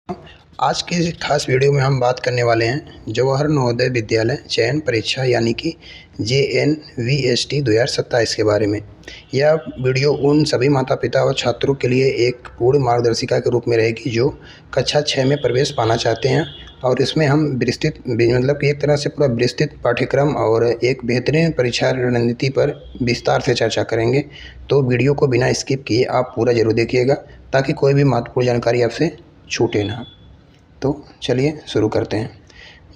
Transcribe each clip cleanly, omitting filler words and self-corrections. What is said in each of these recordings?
आज की इस खास वीडियो में हम बात करने वाले हैं जवाहर नवोदय विद्यालय चयन परीक्षा यानी कि JNVST 2027 के बारे में। यह वीडियो उन सभी माता पिता और छात्रों के लिए एक पूर्ण मार्गदर्शिका के रूप में रहेगी जो कक्षा 6 में प्रवेश पाना चाहते हैं, और इसमें हम विस्तृत मतलब कि एक तरह से पूरा विस्तृत पाठ्यक्रम और एक बेहतरीन परीक्षा रणनीति पर विस्तार से चर्चा करेंगे। तो वीडियो को बिना स्किप किए आप पूरा जरूर देखिएगा ताकि कोई भी महत्वपूर्ण जानकारी आपसे छूटे ना। तो चलिए शुरू करते हैं।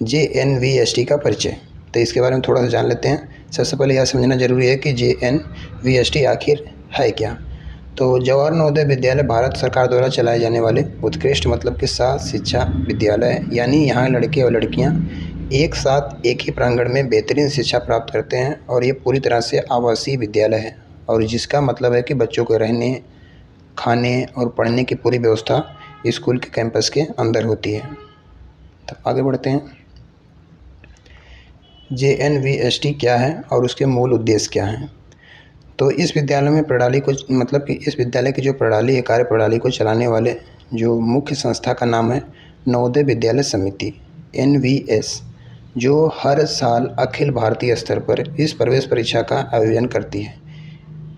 JNVST का परिचय, तो इसके बारे में थोड़ा सा जान लेते हैं। सबसे पहले यह समझना जरूरी है कि JNVST आखिर है क्या। तो जवाहर नवोदय विद्यालय भारत सरकार द्वारा चलाए जाने वाले उत्कृष्ट मतलब कि सात शिक्षा विद्यालय है, यानी यहाँ लड़के और लड़कियाँ एक साथ एक ही प्रांगण में बेहतरीन शिक्षा प्राप्त करते हैं। और ये पूरी तरह से आवासीय विद्यालय है, और जिसका मतलब है कि बच्चों को रहने, खाने और पढ़ने की पूरी व्यवस्था स्कूल के कैंपस के अंदर होती है। तो आगे बढ़ते हैं। JNVST क्या है और उसके मूल उद्देश्य क्या हैं। तो इस विद्यालय में प्रणाली को मतलब कि इस विद्यालय की जो प्रणाली है, कार्य प्रणाली को चलाने वाले जो मुख्य संस्था का नाम है नवोदय विद्यालय समिति NVS, जो हर साल अखिल भारतीय स्तर पर इस प्रवेश परीक्षा का आयोजन करती है।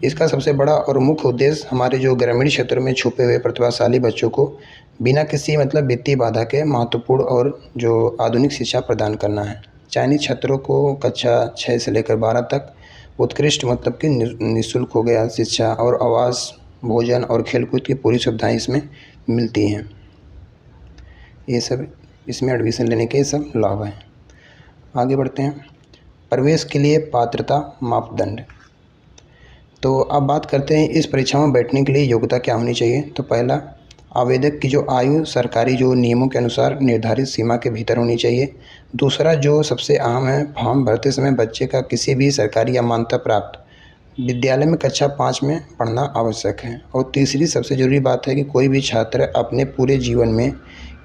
इसका सबसे बड़ा और मुख्य उद्देश्य हमारे जो ग्रामीण क्षेत्रों में छुपे हुए प्रतिभाशाली बच्चों को बिना किसी मतलब वित्तीय बाधा के महत्वपूर्ण और जो आधुनिक शिक्षा प्रदान करना है। चयनित छात्रों को कक्षा 6 से लेकर 12 तक उत्कृष्ट मतलब कि निःशुल्क हो गया शिक्षा और आवास, भोजन और खेलकूद की पूरी सुविधाएं इसमें मिलती हैं। ये सब इसमें एडमिशन लेने के सब लाभ हैं। आगे बढ़ते हैं। प्रवेश के लिए पात्रता मापदंड। तो अब बात करते हैं इस परीक्षा में बैठने के लिए योग्यता क्या होनी चाहिए। तो पहला, आवेदक की जो आयु सरकारी जो नियमों के अनुसार निर्धारित सीमा के भीतर होनी चाहिए। दूसरा, जो सबसे अहम है, फॉर्म भरते समय बच्चे का किसी भी सरकारी या मान्यता प्राप्त विद्यालय में कक्षा 5 में पढ़ना आवश्यक है। और तीसरी सबसे ज़रूरी बात है कि कोई भी छात्र अपने पूरे जीवन में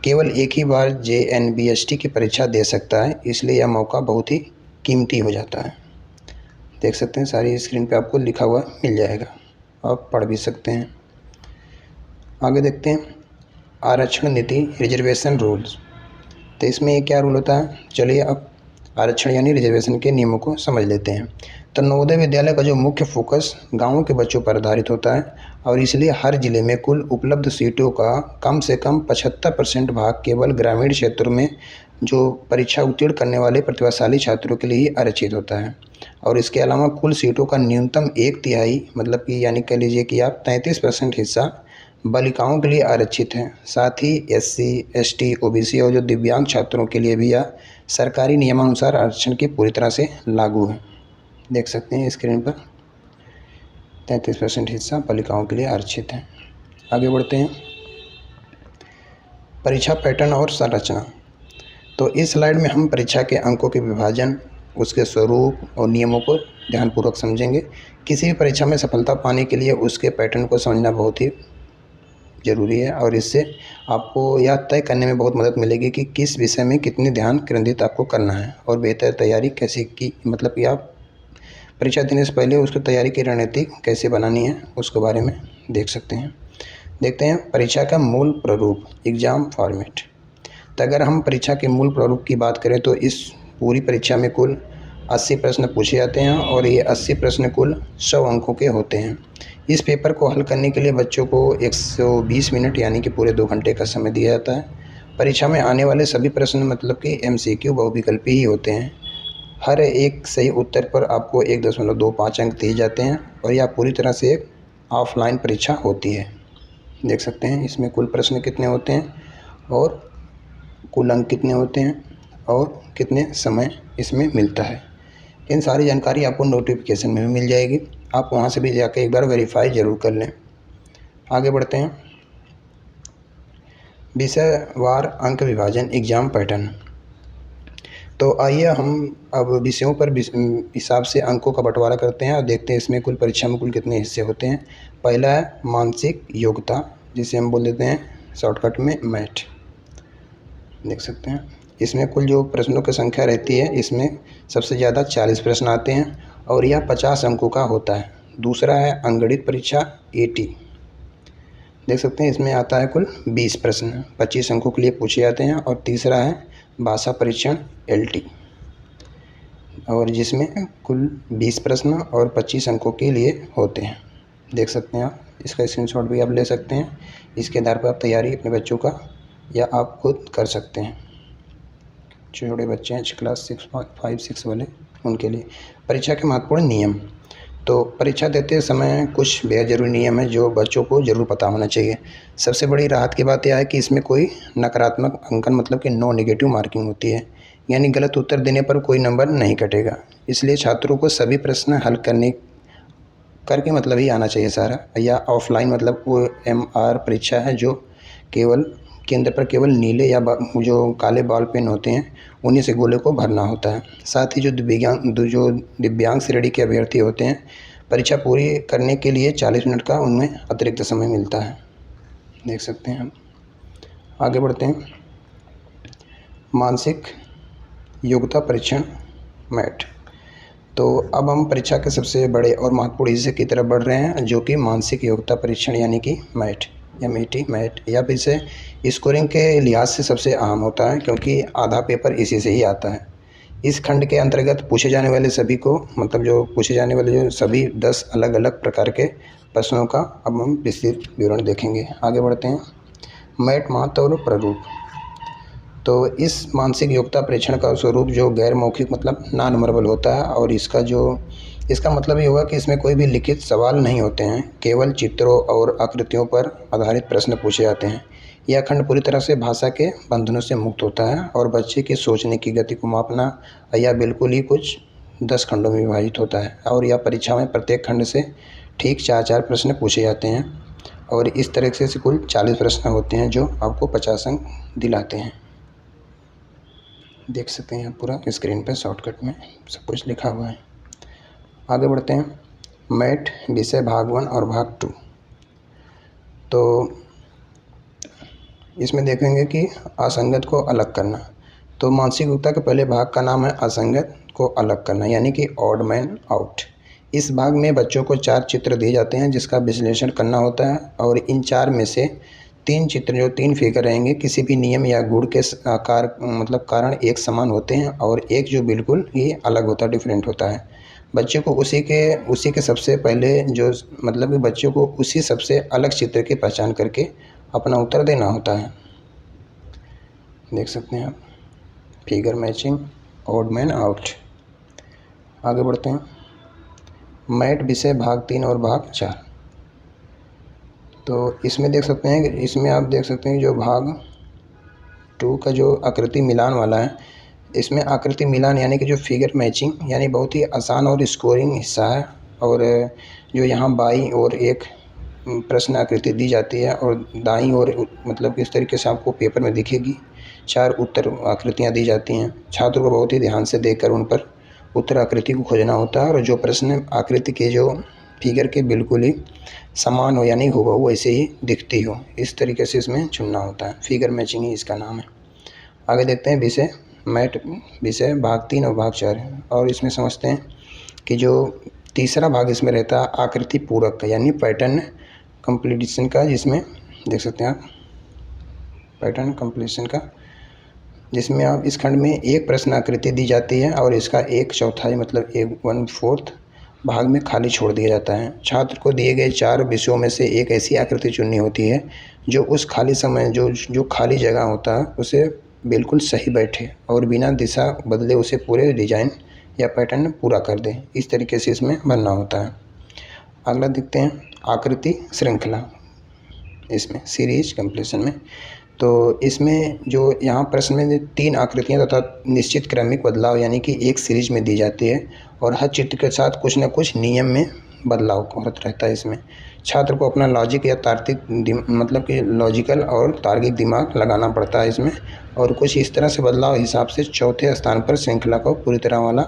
केवल एक ही बार JNVST की परीक्षा दे सकता है, इसलिए यह मौका बहुत ही कीमती हो जाता है। देख सकते हैं सारी स्क्रीन पे आपको लिखा हुआ मिल जाएगा, आप पढ़ भी सकते हैं। आगे देखते हैं आरक्षण नीति, रिजर्वेशन रूल्स। तो इसमें क्या रूल होता है, चलिए अब आरक्षण यानी रिजर्वेशन के नियमों को समझ लेते हैं। तो नवोदय विद्यालय का जो मुख्य फोकस गाँवों के बच्चों पर आधारित होता है, और इसलिए हर जिले में कुल उपलब्ध सीटों का कम से कम 75% भाग केवल ग्रामीण क्षेत्रों में जो परीक्षा उत्तीर्ण करने वाले प्रतिभाशाली छात्रों के लिए ही आरक्षित होता है। और इसके अलावा कुल सीटों का न्यूनतम 1/3 मतलब कि यानी कह लीजिए कि आप 33% हिस्सा बालिकाओं के लिए आरक्षित है। साथ ही SC, ST, OBC और जो दिव्यांग छात्रों के लिए भी यह सरकारी नियमानुसार आरक्षण की पूरी तरह से लागू है। देख सकते हैं स्क्रीन पर 33% हिस्सा बालिकाओं के लिए आरक्षित है। आगे बढ़ते हैं। परीक्षा पैटर्न और संरचना। तो इस स्लाइड में हम परीक्षा के अंकों के विभाजन, उसके स्वरूप और नियमों को ध्यानपूर्वक समझेंगे। किसी भी परीक्षा में सफलता पाने के लिए उसके पैटर्न को समझना बहुत ही ज़रूरी है, और इससे आपको यह तय करने में बहुत मदद मिलेगी कि किस विषय में कितनी ध्यान केंद्रित आपको करना है और बेहतर तैयारी कैसे की, मतलब कि आप परीक्षा देने से पहले उसकी तैयारी की रणनीति कैसे बनानी है उसके बारे में देख सकते हैं। देखते हैं परीक्षा का मूल प्रारूप, एग्ज़ाम फॉर्मेट। तो अगर हम परीक्षा के मूल प्रारूप की बात करें तो इस पूरी परीक्षा में कुल 80 प्रश्न पूछे जाते हैं, और ये 80 प्रश्न कुल 100 अंकों के होते हैं। इस पेपर को हल करने के लिए बच्चों को 120 मिनट यानी कि पूरे 2 घंटे का समय दिया जाता है। परीक्षा में आने वाले सभी प्रश्न मतलब कि MCQ बहुविकल्पी ही होते हैं। हर एक सही उत्तर पर आपको 1.25 अंक दिए जाते हैं, और यह पूरी तरह से एक ऑफलाइन परीक्षा होती है। देख सकते हैं इसमें कुल प्रश्न कितने होते हैं और कुल अंक कितने होते हैं और कितने समय इसमें मिलता है। इन सारी जानकारी आपको नोटिफिकेशन में भी मिल जाएगी, आप वहां से भी जाकर एक बार वेरीफाई ज़रूर कर लें। आगे बढ़ते हैं। विषयवार अंक विभाजन, एग्ज़ाम पैटर्न। तो आइए हम अब विषयों पर हिसाब से अंकों का बंटवारा करते हैं और देखते हैं इसमें कुल परीक्षा में कुल कितने हिस्से होते हैं। पहला है मानसिक योग्यता, जिसे हम बोल देते हैं शॉर्टकट में मैथ। देख सकते हैं इसमें कुल जो प्रश्नों की संख्या रहती है, इसमें सबसे ज़्यादा 40 प्रश्न आते हैं, और यह 50 अंकों का होता है। दूसरा है अंगणित परीक्षा AT, देख सकते हैं इसमें आता है कुल 20 प्रश्न, 25 अंकों के लिए पूछे जाते हैं। और तीसरा है भाषा परीक्षण LT, और जिसमें कुल 20 प्रश्न और 25 अंकों के लिए होते हैं। देख सकते हैं आप, इसका स्क्रीनशॉट भी आप ले सकते हैं। इसके आधार पर आप तैयारी अपने बच्चों का या आप खुद कर सकते हैं। छोटे बच्चे हैं क्लास 5-6 वाले, उनके लिए परीक्षा के महत्वपूर्ण नियम। तो परीक्षा देते समय कुछ बेहद ज़रूरी नियम है जो बच्चों को ज़रूर पता होना चाहिए। सबसे बड़ी राहत की बात यह है कि इसमें कोई नकारात्मक अंकन मतलब कि नो नेगेटिव मार्किंग होती है, यानी गलत उत्तर देने पर कोई नंबर नहीं कटेगा। इसलिए छात्रों को सभी प्रश्न हल करके मतलब ही आना चाहिए सारा। या ऑफलाइन मतलब OMR परीक्षा है जो केवल केंद्र पर केवल नीले या जो काले बॉल पेन होते हैं उन्हीं से गोले को भरना होता है। साथ ही जो दिव्यांग श्रेणी के अभ्यर्थी होते हैं, परीक्षा पूरी करने के लिए 40 मिनट का उनमें अतिरिक्त समय मिलता है। देख सकते हैं हम। आगे बढ़ते हैं। मानसिक योग्यता परीक्षण मैट। तो अब हम परीक्षा के सबसे बड़े और महत्वपूर्ण हिस्से की तरफ बढ़ रहे हैं, जो कि मानसिक योग्यता परीक्षण यानी कि मैट या मैट या फिर से स्कोरिंग के लिहाज से सबसे अहम होता है, क्योंकि आधा पेपर इसी से ही आता है। इस खंड के अंतर्गत पूछे जाने वाले सभी को मतलब जो पूछे जाने वाले जो सभी 10 अलग अलग प्रकार के प्रश्नों का अब हम विस्तृत विवरण देखेंगे। आगे बढ़ते हैं। मैट महत्व और प्रारूप। तो इस मानसिक योग्यता परीक्षण का स्वरूप जो गैर मौखिक मतलब नॉन वर्बल होता है, और इसका मतलब ये होगा कि इसमें कोई भी लिखित सवाल नहीं होते हैं, केवल चित्रों और आकृतियों पर आधारित प्रश्न पूछे जाते हैं। यह खंड पूरी तरह से भाषा के बंधनों से मुक्त होता है और बच्चे की सोचने की गति को मापना या बिल्कुल ही कुछ 10 खंडों में विभाजित होता है। और यह परीक्षा में प्रत्येक खंड से ठीक 4-4 प्रश्न पूछे जाते हैं, और इस तरह से कुल 40 प्रश्न होते हैं जो आपको 50 अंक दिलाते हैं। देख सकते हैं पूरा स्क्रीन पर शॉर्टकट में सब कुछ लिखा हुआ है। आगे बढ़ते हैं। मैट विषय भाग 1 और भाग 2। तो इसमें देखेंगे कि असंगत को अलग करना। तो मानसिक योग्यता के पहले भाग का नाम है असंगत को अलग करना, यानी कि ऑड मैन आउट। इस भाग में बच्चों को 4 चित्र दिए जाते हैं जिसका विश्लेषण करना होता है, और इन 4 में से 3 चित्र जो 3 फिगर रहेंगे किसी भी नियम या गुण के आकार मतलब कारण एक समान होते हैं, और एक जो बिल्कुल ही अलग होता है, डिफरेंट होता है। बच्चे को उसी के सबसे पहले जो मतलब कि बच्चों को उसी सबसे अलग चित्र की पहचान करके अपना उत्तर देना होता है। देख सकते हैं आप, figure matching, odd man out. आगे बढ़ते हैं। मैट विषय भाग 3 और भाग 4। तो इसमें देख सकते हैं कि इसमें आप देख सकते हैं जो भाग 2 का जो आकृति मिलान वाला है, इसमें आकृति मिलान यानी कि जो फिगर मैचिंग यानी बहुत ही आसान और स्कोरिंग हिस्सा है। और जो यहाँ बाईं ओर एक प्रश्न आकृति दी जाती है और दाईं ओर मतलब इस तरीके से आपको पेपर में दिखेगी 4 उत्तर आकृतियाँ दी जाती हैं। छात्र को बहुत ही ध्यान से देखकर उन पर उत्तर आकृति को खोजना होता है, और जो प्रश्न आकृति के जो फिगर के बिल्कुल ही समान हो यानी हूबहू वैसे ही दिखती हो, इस तरीके से इसमें चुनना होता है। फिगर मैचिंग ही इसका नाम है। आगे देखते हैं विषय मैट विषय भाग 3 और भाग 4, और इसमें समझते हैं कि जो तीसरा भाग इसमें रहता है आकृति पूरक का यानी पैटर्न कंप्लीशन का, जिसमें देख सकते हैं आप पैटर्न कंप्लीशन का, जिसमें आप इस खंड में एक प्रश्न आकृति दी जाती है और इसका 1/4 मतलब 1/4 भाग में खाली छोड़ दिया जाता है। छात्र को दिए गए 4 विषयों में से एक ऐसी आकृति चुननी होती है जो उस खाली समय जो खाली जगह होता है उसे बिल्कुल सही बैठे और बिना दिशा बदले उसे पूरे डिजाइन या पैटर्न पूरा कर दे। इस तरीके से इसमें बनना होता है। अगला देखते हैं आकृति श्रृंखला, इसमें सीरीज कंप्लीशन में। तो इसमें जो यहाँ प्रश्न में 3 आकृतियाँ तथा निश्चित क्रमिक बदलाव यानी कि एक सीरीज में दी जाती है, और हर चित्र के साथ कुछ न कुछ नियम में बदलाव होता रहता है। इसमें छात्र को अपना लॉजिक या तार्किक मतलब कि लॉजिकल और तार्किक दिमाग लगाना पड़ता है इसमें, और कुछ इस तरह से बदलाव हिसाब से चौथे स्थान पर श्रृंखला को पूरी तरह वाला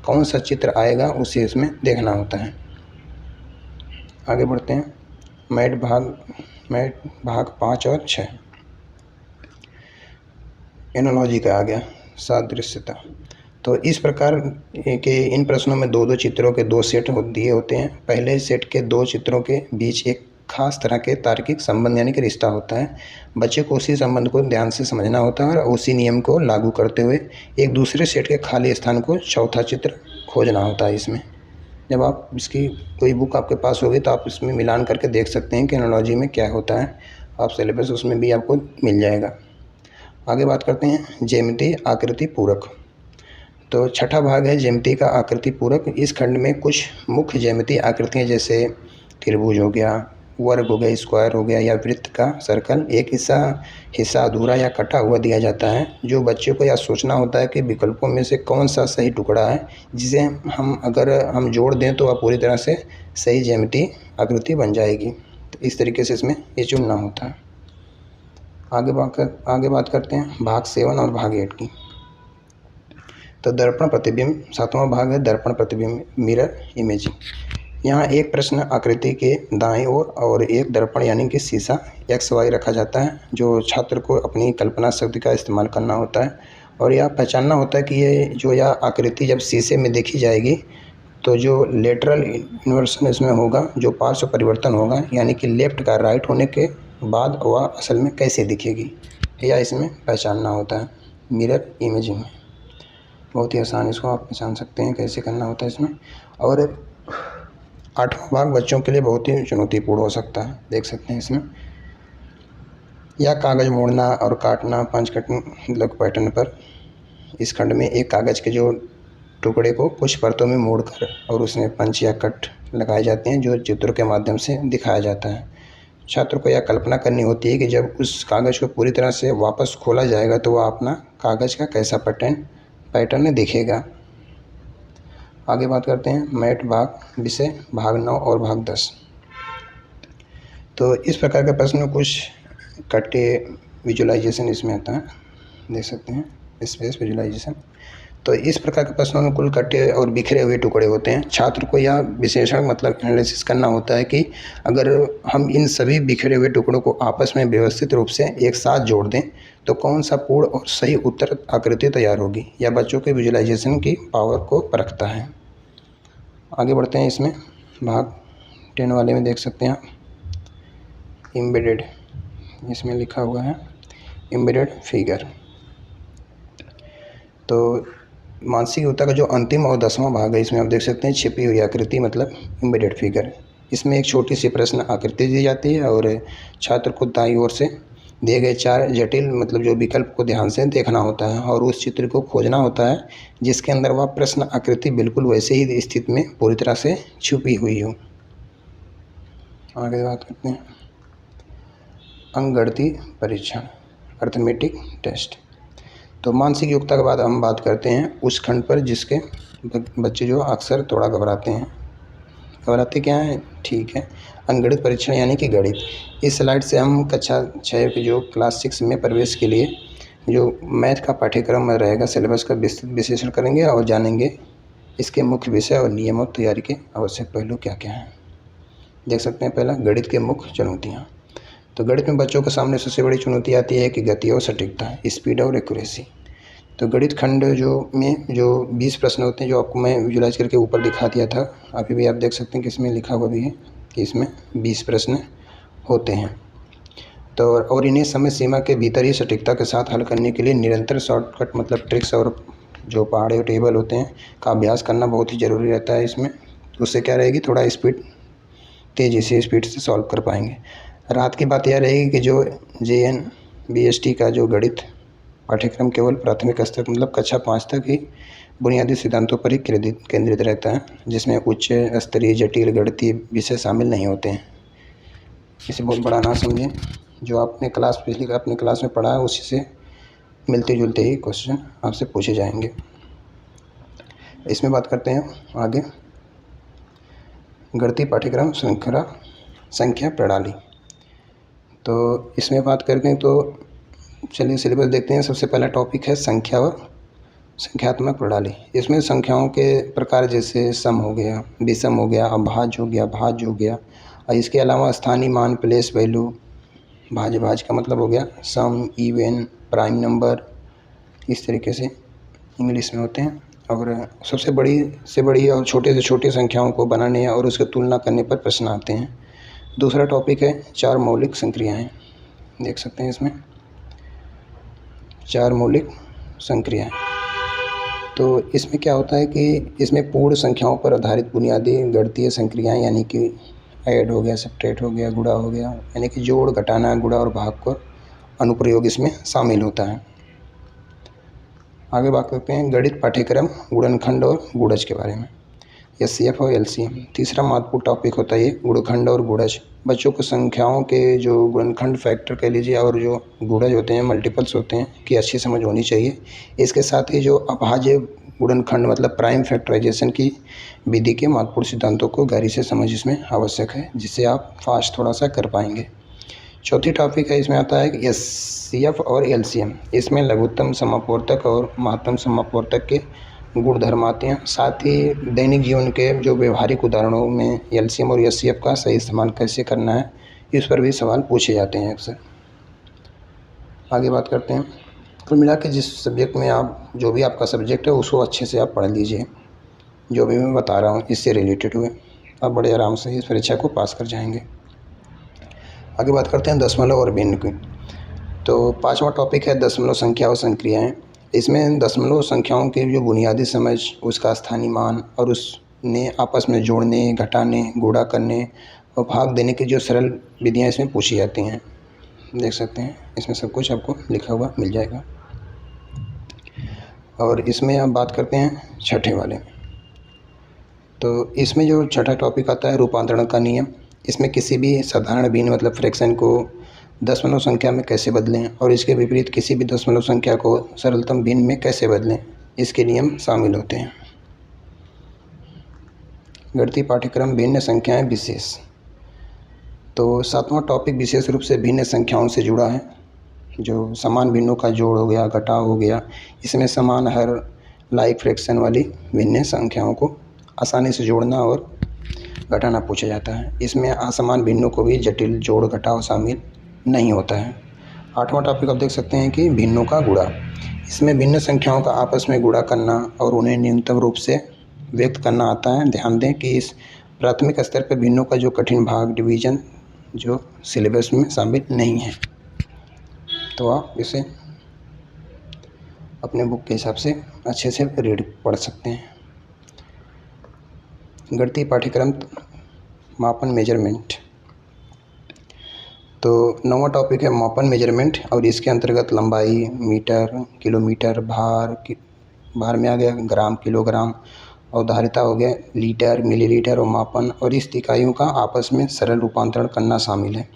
कौन सा चित्र आएगा उसे इसमें देखना होता है। आगे बढ़ते हैं। मैट भाग 5 और 6 एनालॉजी का आ गया, सादृश्यता। तो इस प्रकार के इन प्रश्नों में 2-2 चित्रों के 2 सेट दिए होते हैं। पहले सेट के 2 चित्रों के बीच एक खास तरह के तार्किक संबंध यानी कि रिश्ता होता है। बच्चे को उसी संबंध को ध्यान से समझना होता है और उसी नियम को लागू करते हुए एक दूसरे सेट के खाली स्थान को चौथा चित्र खोजना होता है। इसमें जब आप इसकी कोई बुक आपके पास होगी तो आप इसमें मिलान करके देख सकते हैं कि एनालॉजी में क्या होता है। आप सिलेबस उसमें भी आपको मिल जाएगा। आगे बात करते हैं ज्यामिति आकृति पूरक। तो छठा भाग है ज्यामिति का आकृति पूरक। इस खंड में कुछ मुख्य ज्यामिति आकृतियाँ जैसे त्रिभुज हो गया, वर्ग हो गया, स्क्वायर हो गया या वृत्त का सर्कल एक हिस्सा अधूरा या कटा हुआ दिया जाता है, जो बच्चे को यह सोचना होता है कि विकल्पों में से कौन सा सही टुकड़ा है जिसे अगर हम जोड़ दें तो वह पूरी तरह से सही ज्यामिति आकृति बन जाएगी। तो इस तरीके से इसमें ये चुनना होता है। आगे बात करते हैं भाग 7 और भाग 8 की। तो दर्पण प्रतिबिंब, 7वां भाग है दर्पण प्रतिबिंब, मिरर इमेजिंग। यहाँ एक प्रश्न आकृति के दाएं ओर और एक दर्पण यानी कि शीशा XY रखा जाता है, जो छात्र को अपनी कल्पना शक्ति का इस्तेमाल करना होता है और यह पहचानना होता है कि यह आकृति जब शीशे में देखी जाएगी तो जो लेटरल इन्वर्सन इसमें होगा, जो पार्श्व परिवर्तन होगा यानी कि लेफ्ट का राइट होने के बाद वह असल में कैसे दिखेगी, यह इसमें पहचानना होता है मिरर इमेजिंग में। बहुत ही आसान, इसको आप पहचान सकते हैं कैसे करना होता है इसमें। और 8वां भाग बच्चों के लिए बहुत ही चुनौतीपूर्ण हो सकता है, देख सकते हैं इसमें। या कागज़ मोड़ना और काटना पंच कटिंग लग पैटर्न पर। इस खंड में एक कागज़ के जो टुकड़े को कुछ परतों में मोड़कर और उसमें पंच या कट लगाए जाते हैं, जो चित्रों के माध्यम से दिखाया जाता है। छात्र को यह कल्पना करनी होती है कि जब उस कागज़ को पूरी तरह से वापस खोला जाएगा तो वह अपना कागज़ का कैसा पैटर्न दिखेगा। आगे बात करते हैं मैथ भाग विषय भाग 9 और भाग 10। तो इस प्रकार के प्रश्न में कुछ कट्टे विजुलाइजेशन इसमें आता है, देख सकते हैं स्पेस विजुलाइजेशन। तो इस प्रकार के प्रश्नों में कुल कट्टे और बिखरे हुए टुकड़े होते हैं। छात्र को यह विश्लेषण मतलब एनालिसिस करना होता है कि अगर हम इन सभी बिखरे हुए टुकड़ों को आपस में व्यवस्थित रूप से एक साथ जोड़ दें तो कौन सा पूर्ण और सही उत्तर आकृति तैयार होगी। यह बच्चों के विजुलाइजेशन की पावर को परखता है। आगे बढ़ते हैं इसमें भाग 10 वाले में देख सकते हैं आप एम्बेडेड, इसमें लिखा हुआ है एम्बेडेड फिगर। तो मानसिक योग्यता का जो अंतिम और 10वां भाग है, इसमें आप देख सकते हैं छिपी हुई आकृति मतलब एम्बेडेड फिगर। इसमें एक छोटी सी प्रश्न आकृति दी जाती है और छात्र को दाईं ओर से दिए गए 4 जटिल मतलब जो विकल्प को ध्यान से देखना होता है और उस चित्र को खोजना होता है जिसके अंदर वह प्रश्न आकृति बिल्कुल वैसे ही स्थिति में पूरी तरह से छुपी हुई हो। आगे बात करते हैं अंकगणितीय परीक्षण, अर्थमेटिक टेस्ट। तो मानसिक योग्यता के बाद हम बात करते हैं उस खंड पर जिसके बच्चे जो अक्सर थोड़ा घबराते क्या हैं, ठीक है, अंकगणित परीक्षण यानी कि गणित। इस स्लाइड से हम कक्षा 6 के जो क्लास 6 में प्रवेश के लिए जो मैथ का पाठ्यक्रम में रहेगा सिलेबस का विश्लेषण करेंगे और जानेंगे इसके मुख्य विषय और नियम और तैयारी के आवश्यक पहलू क्या क्या हैं। देख सकते हैं पहला गणित के मुख्य चुनौतियाँ। तो गणित में बच्चों के सामने सबसे बड़ी चुनौती आती है कि गति और सटीकता, स्पीड और एक्यूरेसी। तो गणित खंड जो 20 प्रश्न होते हैं, जो आपको मैं विजुलाइज करके ऊपर दिखा दिया था, अभी भी आप देख सकते हैं कि इसमें लिखा हुआ भी है कि इसमें 20 प्रश्न होते हैं। तो और इन्हें समय सीमा के भीतर ही सटीकता के साथ हल करने के लिए निरंतर शॉर्टकट मतलब ट्रिक्स और जो पहाड़ी टेबल होते हैं का अभ्यास करना बहुत ही ज़रूरी रहता है इसमें। उससे क्या रहेगी, थोड़ा तेज़ी से स्पीड से सॉल्व कर पाएंगे। रात की बात यह रहेगी कि जो JNBST का जो गणित पाठ्यक्रम केवल प्राथमिक स्तर मतलब कक्षा 5 तक ही बुनियादी सिद्धांतों पर ही केंद्रित रहता है, जिसमें उच्च स्तरीय जटिल गणितीय विषय शामिल नहीं होते हैं। इसे बहुत बड़ा ना समझें, जो आपने अपने क्लास में पढ़ा है उसी से मिलते जुलते ही क्वेश्चन आपसे पूछे जाएंगे। इसमें बात करते हैं आगे गणितीय पाठ्यक्रम श्रृंखला संख्या प्रणाली। तो इसमें बात करते तो चलिए सिलेबस देखते हैं। सबसे पहला टॉपिक है संख्या और संख्यात्मक प्रणाली। इसमें संख्याओं के प्रकार जैसे सम हो गया, विषम हो गया, अभाज्य हो गया, भाज्य हो गया, और इसके अलावा स्थानीय मान, प्लेस वैल्यू, भाज्य का मतलब हो गया सम, इवन, प्राइम नंबर, इस तरीके से इंग्लिश में होते हैं। और सबसे बड़ी से बड़ी और छोटे से छोटी संख्याओं को बनाने और उसकी तुलना करने पर प्रश्न आते हैं। दूसरा टॉपिक है 4 मौलिक संक्रियाएं। देख सकते हैं इसमें 4 मौलिक संक्रियाएं। तो इसमें क्या होता है कि इसमें पूर्ण संख्याओं पर आधारित बुनियादी गणितीय संक्रियाएं यानी कि ऐड हो गया, सब्ट्रैक्ट हो गया, गुणा हो गया, यानी कि जोड़, घटाना, गुणा और भाग का अनुप्रयोग इसमें शामिल होता है। आगे बात करते हैं गणित पाठ्यक्रम गुणनखंड और गुणज के बारे में, एचसीएफ और एलसीएम। तीसरा महत्वपूर्ण टॉपिक होता है ये गुणनखंड और गुणज। बच्चों को संख्याओं के जो गुणनखंड फैक्टर कह लीजिए और जो गुणज होते हैं, मल्टीपल्स होते हैं, की अच्छी समझ होनी चाहिए। इसके साथ ही जो अभाज्य गुणनखंड मतलब प्राइम फैक्टराइजेशन की विधि के महत्वपूर्ण सिद्धांतों को गहरी से समझ इसमें आवश्यक है, जिससे आप फास्ट थोड़ा सा कर पाएंगे। चौथी टॉपिक है, इसमें आता है एचसीएफ और एलसीएम। इसमें लघुत्तम समापवर्तक और महत्तम समापवर्तक के गुणधर्म आते हैं। साथ ही दैनिक जीवन के जो व्यवहारिक उदाहरणों में एलसीएम और एचसीएफ का सही इस्तेमाल कैसे करना है, इस पर भी सवाल पूछे जाते हैं अक्सर। आगे बात करते हैं। कुल मिला के जिस सब्जेक्ट में आप जो भी आपका सब्जेक्ट है उसको अच्छे से आप पढ़ लीजिए। जो भी मैं बता रहा हूँ इससे रिलेटेड हुए आप बड़े आराम से इस परीक्षा को पास कर जाएंगे। आगे बात करते हैं दशमलव और भिन्न की। तो 5वां टॉपिक है दशमलव संख्या और संक्रियाएँ। इसमें दशमलव संख्याओं की जो बुनियादी समझ, उसका स्थानीय मान और उसने आपस में जोड़ने, घटाने, गुणा करने और भाग देने की जो सरल विधियाँ इसमें पूछी जाती हैं। देख सकते हैं इसमें सब कुछ आपको लिखा हुआ मिल जाएगा। और इसमें आप बात करते हैं छठे वाले। तो इसमें जो छठा टॉपिक आता है रूपांतरण का नियम। इसमें किसी भी साधारण भिन्न मतलब फ्रैक्शन को दशमलव संख्या में कैसे बदलें और इसके विपरीत किसी भी दशमलव संख्या को सरलतम भिन्न में कैसे बदलें, इसके नियम शामिल होते हैं। गणितीय पाठ्यक्रम भिन्न संख्याएं विशेष। तो 7वां टॉपिक विशेष रूप से भिन्न संख्याओं से जुड़ा है। जो समान भिन्नों का जोड़ हो गया, घटाव हो गया, इसमें समान हर लाइक फ्रैक्शन वाली भिन्न संख्याओं को आसानी से जोड़ना और घटाना पूछा जाता है। इसमें असमान भिन्नों को भी जटिल जोड़ घटाव शामिल नहीं होता है। 8वां टॉपिक आप देख सकते हैं कि भिन्नों का गुणा। इसमें भिन्न संख्याओं का आपस में गुणा करना और उन्हें न्यूनतम रूप से व्यक्त करना आता है। ध्यान दें कि इस प्राथमिक स्तर पर भिन्नों का जो कठिन भाग डिवीजन जो सिलेबस में शामिल नहीं है, तो आप इसे अपने बुक के हिसाब से अच्छे से रीड पढ़ सकते हैं। गणितीय पाठ्यक्रम मापन मेजरमेंट। तो 9वां टॉपिक है मापन मेजरमेंट और इसके अंतर्गत लंबाई, मीटर, किलोमीटर, भार में आ गया ग्राम, किलोग्राम और धारिता हो गया लीटर, मिलीलीटर और मापन और इस इकाइयों का आपस में सरल रूपांतरण करना शामिल है।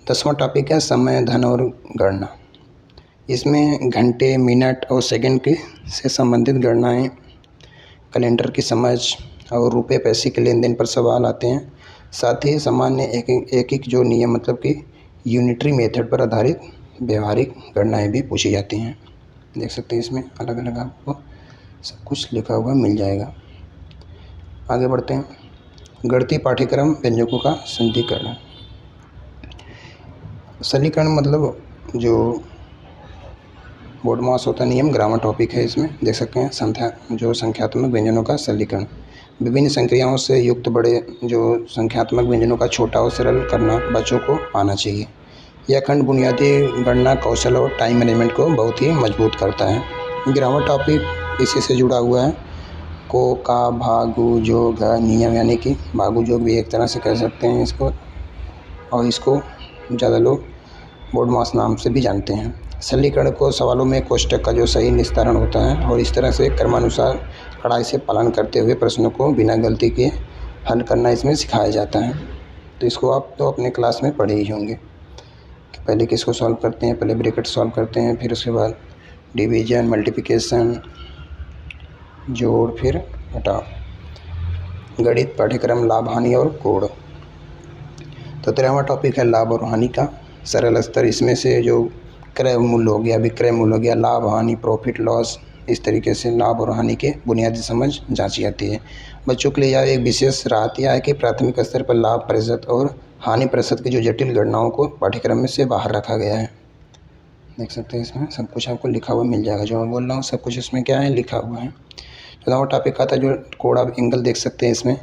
10वां टॉपिक है समय, धन और गणना। इसमें घंटे, मिनट और सेकंड के से संबंधित गणनाएं, कैलेंडर की समझ और रुपये पैसे के लेन देन पर सवाल आते हैं। साथ ही सामान्य एक जो नियम मतलब कि यूनिटरी मेथड पर आधारित व्यवहारिक गणनाएं भी पूछी जाती हैं। देख सकते हैं इसमें अलग अलग आपको सब कुछ लिखा हुआ मिल जाएगा। आगे बढ़ते हैं। गणितीय पाठ्यक्रम व्यंजकों का संधिकरण। सरलीकरण मतलब जो बोडमास होता नियम, ग्रामर टॉपिक है। इसमें देख सकते हैं संख्यात्मक व्यंजनों का सरलीकरण। विभिन्न संक्रियाओं से युक्त बड़े जो संख्यात्मक व्यंजनों का छोटा और सरल करना बच्चों को आना चाहिए। यह खंड बुनियादी गणना कौशल और टाइम मैनेजमेंट को बहुत ही मजबूत करता है। ग्रामर टॉपिक इसी से जुड़ा हुआ है। को, का, भागु, जोग, नियम यानी कि भागु जोग भी एक तरह से कह सकते हैं इसको, और इसको ज़्यादा लोग बोडमास नाम से भी जानते हैं। सरलीकरण को सवालों में कोष्ठक का जो सही निस्तारण होता है और इस तरह से क्रमानुसार कड़ाई से पालन करते हुए प्रश्नों को बिना गलती के हल करना इसमें सिखाया जाता है। तो इसको आप तो अपने क्लास में पढ़े ही होंगे कि पहले किसको सॉल्व करते हैं, पहले ब्रैकेट सॉल्व करते हैं, फिर उसके बाद डिवीजन, मल्टीप्लिकेशन, जोड़, फिर घटाव। गणित पाठ्यक्रम लाभ, हानि और कोण। तो 13वां टॉपिक है लाभ और हानि का सरल स्तर। इसमें से जो क्रय मूल्य हो गया, विक्रय मूल्य हो गया, लाभ, हानि, प्रॉफिट, लॉस, इस तरीके से लाभ और हानि के बुनियादी समझ जांची जाती है। बच्चों के लिए यह एक विशेष राहत यह है कि प्राथमिक स्तर पर लाभ प्रतिशत और हानि प्रतिशत की जो जटिल गणनाओं को पाठ्यक्रम में से बाहर रखा गया है। देख सकते हैं इसमें सब कुछ आपको लिखा हुआ मिल जाएगा। जो मैं बोल रहा हूँ सब कुछ इसमें क्या है लिखा हुआ है। 14वां टॉपिक आता है जो कोड ऑफ एंगल देख सकते हैं। इसमें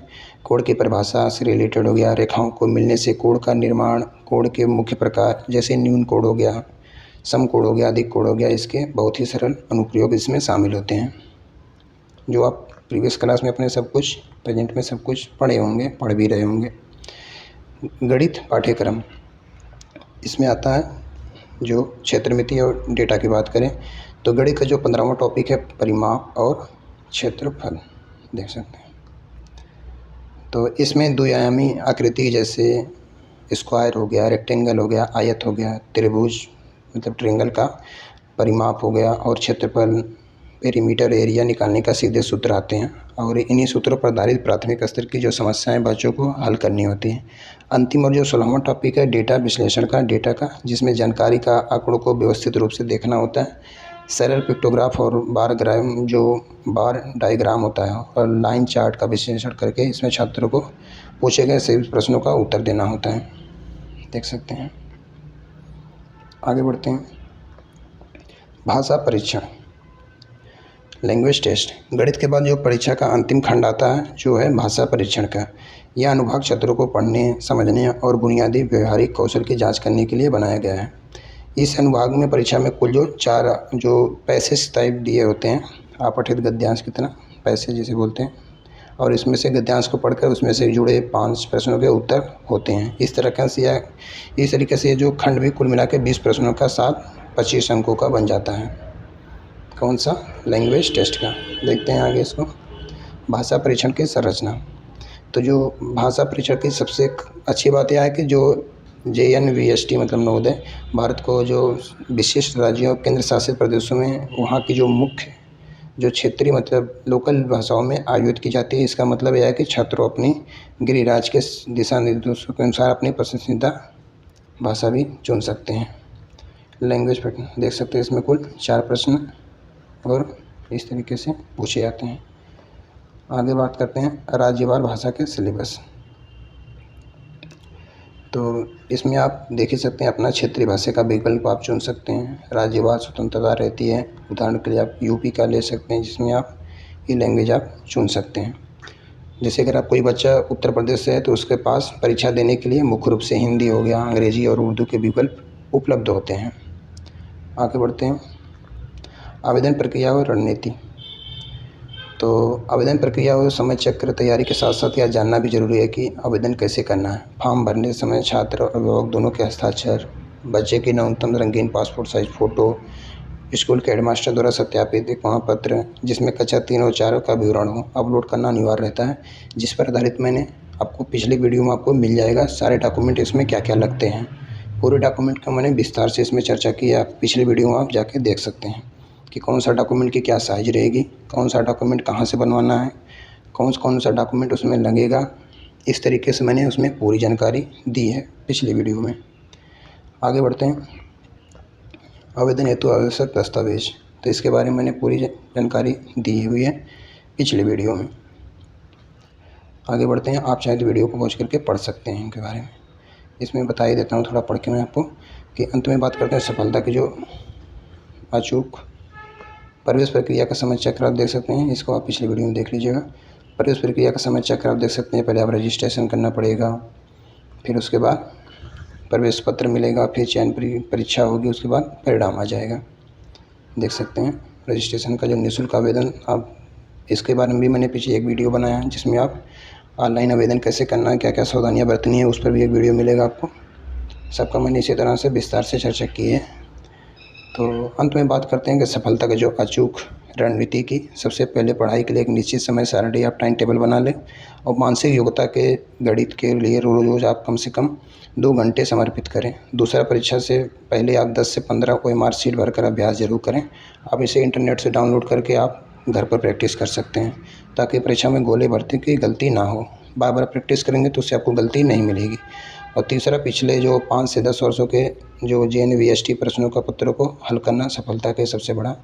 कोड की परिभाषा से रिलेटेड हो गया, रेखाओं को मिलने से कोड का निर्माण, कोड के मुख्य प्रकार जैसे न्यून कोड हो गया, सम कोड हो गया, अधिक कोड हो गया, इसके बहुत ही सरल अनुप्रयोग इसमें शामिल होते हैं, जो आप प्रीवियस क्लास में अपने सब कुछ प्रेजेंट में सब कुछ पढ़े होंगे, पढ़ भी रहे होंगे। गणित पाठ्यक्रम, इसमें आता है जो क्षेत्रमिति और डेटा की बात करें तो गणित का जो 15वां टॉपिक है परिमाप और क्षेत्रफल देख सकते हैं। तो इसमें द्विआयामी आकृति जैसे स्क्वायर हो गया, रेक्टेंगल हो गया, आयत हो गया, त्रिभुज मतलब ट्रायंगल का परिमाप हो गया और क्षेत्रफल पेरीमीटर एरिया निकालने का सीधे सूत्र आते हैं और इन्हीं सूत्रों पर आधारित प्राथमिक स्तर की जो समस्याएं बच्चों को हल करनी होती हैं। अंतिम और जो 16वां टॉपिक है डेटा विश्लेषण का, डेटा का, जिसमें जानकारी का आंकड़ों को व्यवस्थित रूप से देखना होता है। सरल पिक्टोग्राफ और बार डायग्राम होता है और लाइन चार्ट का विश्लेषण करके इसमें छात्रों को पूछे गए सभी प्रश्नों का उत्तर देना होता है, देख सकते हैं। आगे बढ़ते हैं। भाषा परीक्षण, लैंग्वेज टेस्ट। गणित के बाद जो परीक्षा का अंतिम खंड आता है जो है भाषा परीक्षण का। यह अनुभाग छात्रों को पढ़ने, समझने और बुनियादी व्यवहारिक कौशल की जांच करने के लिए बनाया गया है। इस अनुभाग में परीक्षा में कुल जो 4 जो पैसेज टाइप दिए होते हैं, अपठित गद्यांश की तरह पैसेज जिसे बोलते हैं, और इसमें से गद्यांश को पढ़कर उसमें से जुड़े 5 प्रश्नों के उत्तर होते हैं। इस तरीके से जो खंड भी कुल मिला के 20 प्रश्नों का साथ 25 अंकों का बन जाता है। कौन सा? लैंग्वेज टेस्ट का। देखते हैं आगे इसको। भाषा परीक्षण की संरचना। तो जो भाषा परीक्षण की सबसे अच्छी बात यह है कि जो JNVST मतलब नवोदय भारत को जो विशिष्ट राज्यों केंद्र शासित प्रदेशों में वहाँ की जो मुख्य जो क्षेत्रीय मतलब लोकल भाषाओं में आयोजित की जाती है। इसका मतलब यह है कि छात्रों अपनी गृह राज्य के दिशा निर्देशों के अनुसार अपनी पसंदीदा भाषा भी चुन सकते हैं। लैंग्वेज पैटर्न देख सकते हैं, इसमें कुल 4 प्रश्न और इस तरीके से पूछे जाते हैं। आगे बात करते हैं राज्यवार भाषा के सिलेबस। तो इसमें आप देख ही सकते हैं अपना क्षेत्रीय भाषा का विकल्प आप चुन सकते हैं। राज्यवार स्वतंत्रता रहती है। उदाहरण के लिए आप यूपी का ले सकते हैं जिसमें आप ये लैंग्वेज आप चुन सकते हैं। जैसे अगर आप कोई बच्चा उत्तर प्रदेश से है तो उसके पास परीक्षा देने के लिए मुख्य रूप से हिंदी हो गया, अंग्रेजी और उर्दू के विकल्प उपलब्ध होते हैं। आगे बढ़ते हैं। आवेदन प्रक्रिया और रणनीति। तो आवेदन प्रक्रिया और समय चक्र तैयारी के साथ साथ यह जानना भी जरूरी है कि आवेदन कैसे करना है। फॉर्म भरने समय छात्र और अभिभावक दोनों के हस्ताक्षर, बच्चे की न्यूनतम रंगीन पासपोर्ट साइज फ़ोटो, स्कूल के हेडमास्टर द्वारा सत्यापित एक प्रमाण पत्र जिसमें कक्षा 3 और 4 का विवरण हो अपलोड करना अनिवार्य रहता है, जिस पर आधारित मैंने आपको पिछले वीडियो में आपको मिल जाएगा सारे डॉक्यूमेंट इसमें क्या क्या लगते हैं। पूरे डॉक्यूमेंट का मैंने विस्तार से इसमें चर्चा की है, आप पिछले वीडियो में आप जाके देख सकते हैं कि कौन सा डॉक्यूमेंट की क्या साइज रहेगी, कौन सा डॉक्यूमेंट कहाँ से बनवाना है, कौन सा डॉक्यूमेंट उसमें लगेगा। इस तरीके से मैंने उसमें पूरी जानकारी दी है पिछले वीडियो में। आगे बढ़ते हैं। आवेदन हेतु आवश्यक दस्तावेज। तो इसके बारे में मैंने पूरी जानकारी दी हुई है पिछले वीडियो में। आगे बढ़ते हैं। आप चाहे तो वीडियो को पॉज करके पढ़ सकते हैं इनके बारे में। इसमें बता ही देता हूँ थोड़ा पढ़ के मैं आपको कि अंत में बात करते हैं सफलता की जो अचूक प्रवेश प्रक्रिया का समय चक्र आप देख सकते हैं। इसको आप पिछले वीडियो में देख लीजिएगा। प्रवेश प्रक्रिया का समय चक्र आप देख सकते हैं। पहले आप रजिस्ट्रेशन करना पड़ेगा, फिर उसके बाद प्रवेश पत्र मिलेगा, फिर चयन परीक्षा होगी, उसके बाद परिणाम आ जाएगा। देख सकते हैं रजिस्ट्रेशन का जो निःशुल्क आवेदन, आप इसके बारे में भी मैंने पीछे एक वीडियो बनाया है जिसमें आप ऑनलाइन आवेदन कैसे करना है, क्या क्या सावधानियाँ बरतनी है, उस पर भी एक वीडियो मिलेगा आपको। सबका मैंने इसी तरह से विस्तार से चर्चा की है। तो अंत में बात करते हैं कि सफलता का जो अचूक रणनीति की। सबसे पहले पढ़ाई के लिए एक निश्चित समय सारणी आप टाइम टेबल बना लें और मानसिक योग्यता के गणित के लिए रोज़ आप कम से कम 2 घंटे समर्पित करें। दूसरा, परीक्षा से पहले आप 10 से 15 OMR शीट भरकर अभ्यास जरूर करें। आप इसे इंटरनेट से डाउनलोड करके आप घर पर प्रैक्टिस कर सकते हैं ताकि परीक्षा में गोले भरते की गलती ना हो। बार बार प्रैक्टिस करेंगे तो उससे आपको गलती नहीं मिलेगी। और तीसरा, पिछले जो 5 से 10 वर्षों के जो JNVST प्रश्नों का पत्रों को हल करना सफलता के सबसे बड़ा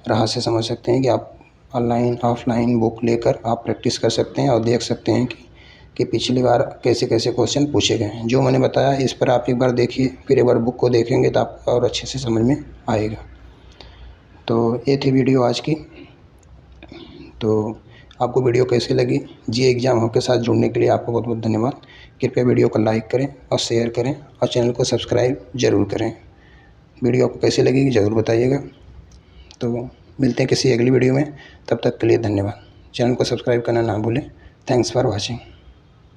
रहस्य समझ सकते हैं कि आप ऑनलाइन ऑफलाइन बुक लेकर आप प्रैक्टिस कर सकते हैं और देख सकते हैं कि पिछली बार कैसे कैसे क्वेश्चन पूछे गए हैं। जो मैंने बताया इस पर आप एक बार देखिए, फिर एक बार बुक को देखेंगे तो आपको और अच्छे से समझ में आएगा। तो ये थी वीडियो आज की। तो आपको वीडियो कैसी लगी? जी एग्ज़ाम हब के साथ जुड़ने के लिए आपको बहुत बहुत धन्यवाद। कृपया वीडियो को लाइक करें और शेयर करें और चैनल को सब्सक्राइब ज़रूर करें। वीडियो आपको कैसी लगेगी ज़रूर बताइएगा। तो मिलते हैं किसी अगली वीडियो में, तब तक के लिए धन्यवाद। चैनल को सब्सक्राइब करना ना भूलें। Thanks for watching.